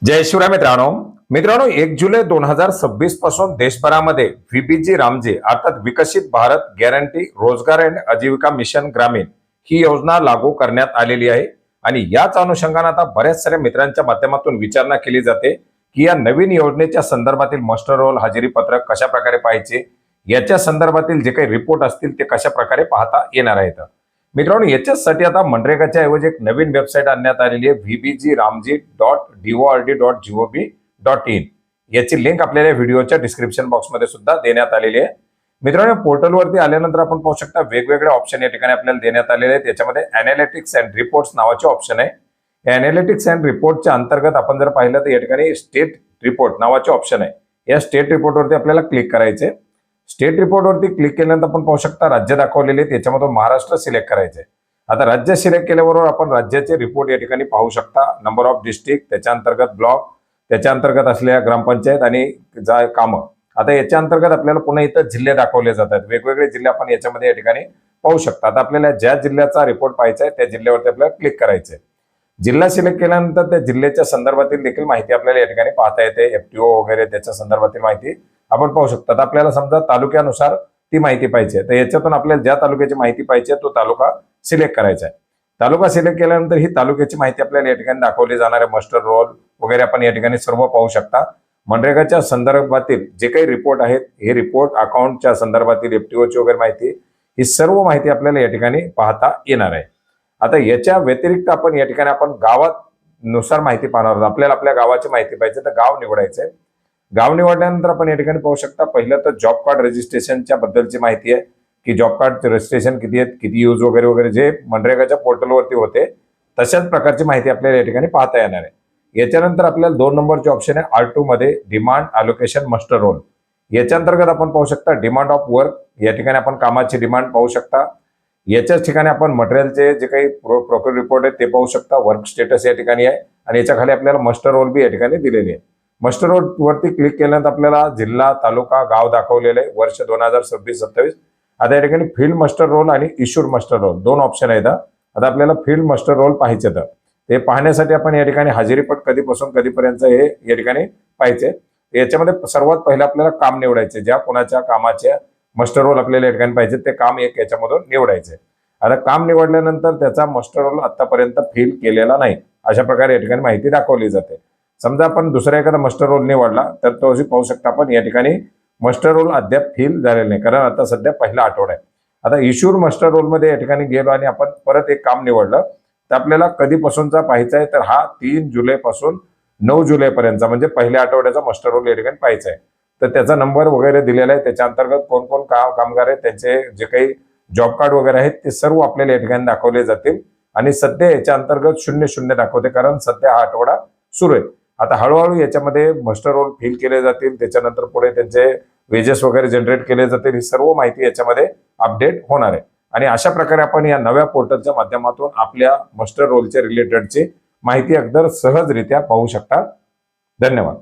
जय शिवराय मित्रांनो 1 जुलै 2026 पासून देशभरामध्ये व्हीबीजी रामजी अर्थात विकसित भारत गॅरंटी रोजगार आणि आजीविका मिशन ग्रामीण ही योजना लागू करण्यात आलेली आहे। आणि याच अनुषंगाने आता बऱ्याच साऱ्या मित्रांच्या माध्यमातून विचारणा केली जाते की या नवीन योजनेच्या संदर्भातील मास्टर रोल हजेरी पत्रक कशा प्रकारे पाहायचे, याच्या संदर्भातील जे काही रिपोर्ट असतील ते कशा प्रकारे पाहता येणार आहेत। मित्रांनो याच्यासाठी आता मनरेगाच्या ऐवजी एक नवीन वेबसाईट आणण्यात आलेली आहे vbgramji.dord.gov.in। याची लिंक आपल्याला व्हिडिओच्या डिस्क्रिप्शन बॉक्समध्ये सुद्धा देण्यात आलेली आहे। मित्रांनो पोर्टलवरती आल्यानंतर आपण पाहू शकता वेगवेगळे ऑप्शन या ठिकाणी आपल्याला देण्यात आलेले आहेत। याच्यामध्ये एनालिटिक्स अँड रिपोर्ट्स नावाचे ऑप्शन आहे। या एनालिटिक्स अँड रिपोर्टच्या अंतर्गत आपण जर पाहिलं तर या ठिकाणी स्टेट रिपोर्ट नावाचे ऑप्शन आहे। या स्टेट रिपोर्टवरती आपल्याला क्लिक करायचे। स्टेट रिपोर्ट वरती क्लिक केल्यानंतर आपण पाहू शकता राज्य दाखवलेले, त्याच्यामधून महाराष्ट्र सिलेक्ट करायचे। आता राज्य सिलेक्ट केल्याबरोबर आपण राज्याचे रिपोर्ट या ठिकाणी पाहू शकता। नंबर ऑफ डिस्ट्रिक्ट, त्याच्या अंतर्गत ब्लॉक, त्याच्या अंतर्गत असलेल्या ग्रामपंचायत आणि कामं। आता याच्या अंतर्गत आपल्याला पुन्हा इथं जिल्हे दाखवले जातात। वेगवेगळे जिल्हे आपण याच्यामध्ये या ठिकाणी पाहू शकता। आता आपल्याला ज्या जिल्ह्याचा रिपोर्ट पाहायचा आहे त्या जिल्ह्यावरती आपल्याला क्लिक करायचे। जिल्हा सिलेक्ट केल्यानंतर त्या जिल्ह्याच्या संदर्भातील देखील माहिती आपल्याला या ठिकाणी पाहता येते। एफटीओ वगैरे त्याच्या संदर्भातील माहिती आपण पाहू शकता। तर आपल्याला समजा तालुक्यानुसार ती माहिती पाहिजे, तर याच्यातून आपल्याला ज्या तालुक्याची माहिती पाहिजे तो तालुका सिलेक्ट करायचा आहे। तालुका सिलेक्ट केल्यानंतर ही तालुक्याची माहिती आपल्याला या ठिकाणी दाखवली जाणार आहे। मास्टर रोल वगैरे आपण या ठिकाणी सर्व पाहू शकता। मनरेगाच्या संदर्भातील जे काही रिपोर्ट आहेत हे रिपोर्ट, अकाउंटच्या संदर्भातील एफटीओची वगैरे माहिती, ही सर्व माहिती आपल्याला या ठिकाणी पाहता येणार आहे। आता याच्या व्यतिरिक्त आपण या ठिकाणी आपण गावात नुसार माहिती पाहणार आहोत। आपल्याला आपल्या गावाची माहिती पाहिजे तर गाव निवडायचंय। गाव निवडल्यानंतर आपण या ठिकाणी पाहू शकता पहिलं तर जॉब कार्ड रजिस्ट्रेशनच्या बद्दलची माहिती आहे की जॉब कार्ड रजिस्ट्रेशन किती आहेत, किती यूज वगैरे वगैरे जे मनरेगाच्या पोर्टलवरती होते तशाच प्रकारची माहिती आपल्याला या ठिकाणी पाहता येणार आहे। याच्यानंतर आपल्याला 2 नंबरचे ऑप्शन आहे R2 मध्ये डिमांड अलोकेशन मास्टर रोल। याच्या अंतर्गत आपण पाहू शकता डिमांड ऑफ वर्क, या ठिकाणी आपण कामाची डिमांड पाहू शकता। याच्याच ठिकाणी आपण मटेरियलचे जे काही प्रोक्युर रिपोर्ट आहे ते पाहू शकता। वर्क स्टेटस या ठिकाणी आहे आणि याच्या खाली आपल्याला मास्टर रोल बी या ठिकाणी दिलेली आहे। मास्टर रोल वरती क्लिक केल्यानंतर आपल्याला जिल्हा, तालुका, गाव दाखवलेले आहे, वर्ष 2026-27। आता या ठिकाणी फील्ड मास्टर रोल आणि इश्यूड मास्टर रोल 2 ऑप्शन आहेत। आता आपल्याला फील्ड मास्टर रोल पाहायचे, तर ते पाहण्यासाठी आपण या ठिकाणी हजेरीपट कधीपासून कधीपर्यंत हे या ठिकाणी पाहायचे। याच्यामध्ये सर्वात पहिला आपल्याला काम निवडायचे, ज्या कोणाच्या कामाचे मास्टर रोल आपल्याला या ठिकाणी पाहिजे ते काम एक याच्यामधून निवडायचे। आता काम निवडल्यानंतर त्याचा मास्टर रोल आतापर्यंत फिल केलेला नाही, अशा प्रकारे या ठिकाणी माहिती दाखवली जाते। समजा आपण दुसरा एखादा मास्टर रोल निवडला तर तो पाहू शकता आपण या ठिकाणी मास्टर रोल अद्याप फिल झालेला नाही, कारण आता सध्या पहिला आठवडा आहे। आता इश्यूड मास्टर रोल मध्ये या ठिकाणी गेलो आणि आपण परत एक काम निवडलं तर आपल्याला कधीपासूनचा पाहायचा आहे, तर हा 3 जुलै पासून 9 जुलै पर्यंतचा म्हणजे पहिल्या आठवड्याचा मास्टर रोल या ठिकाणी पाहायचा आहे। तर त्याचा नंबर वगैरे दिलेला आहे, त्याच्या अंतर्गत कोण कोण कामगार आहेत, त्यांचे जे काही जॉब कार्ड वगैरे आहेत ते सर्व आपल्याला या ठिकाणी दाखवले जातील। आणि सध्या याच्या अंतर्गत 00 दाखवते, कारण सध्या हा आठवडा सुरू आहे। आता हळूहळू याच्यामध्ये मास्टर रोल फिल केले जातील, त्याच्यानंतर पुढे त्यांचे वेजेस वगैरे जनरेट केले जातील, ही सर्व माहिती याच्यामध्ये अपडेट होणार आहे। आणि अशा प्रकारे आपण या नव्या पोर्टलच्या माध्यमातून आपल्या मास्टर रोलच्या रिलेटेडची माहिती अगदी सहजरित्या पाहू शकता। धन्यवाद।